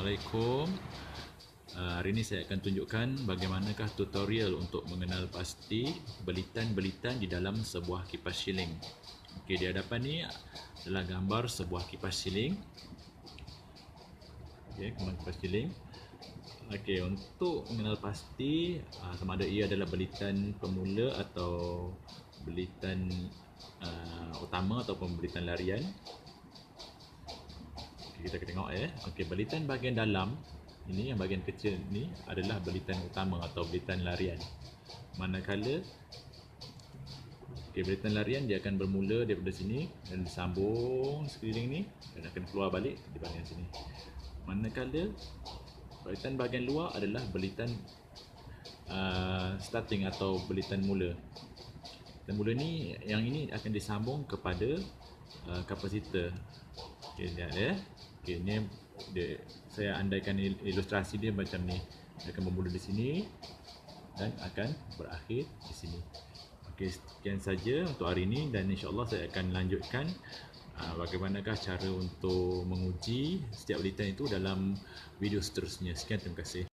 Assalamualaikum. Hari ini saya akan tunjukkan bagaimanakah tutorial untuk mengenal pasti belitan-belitan di dalam sebuah kipas siling. Okey, di hadapan ni adalah gambar sebuah kipas siling. Okey, gambar kipas siling. Okey, untuk mengenal pasti sama ada ia adalah belitan pemula atau belitan utama ataupun belitan larian. Kita akan tengok Okey, belitan bahagian dalam ini, yang bahagian kecil ni adalah belitan utama atau belitan larian. Manakala belitan larian dia akan bermula daripada sini dan disambung sekeliling ni dan akan keluar balik di bahagian sini. Manakala belitan bahagian luar adalah belitan starting atau belitan mula. Belitan mula ni, yang ini akan disambung kepada kapasitor. Okey, lihat Okey, ni saya andaikan ilustrasi dia macam ni. Dia akan bermula di sini dan akan berakhir di sini. Okey, sekian saja untuk hari ini dan insya-Allah saya akan lanjutkan bagaimanakah cara untuk menguji setiap belitan itu dalam video seterusnya. Sekian, terima kasih.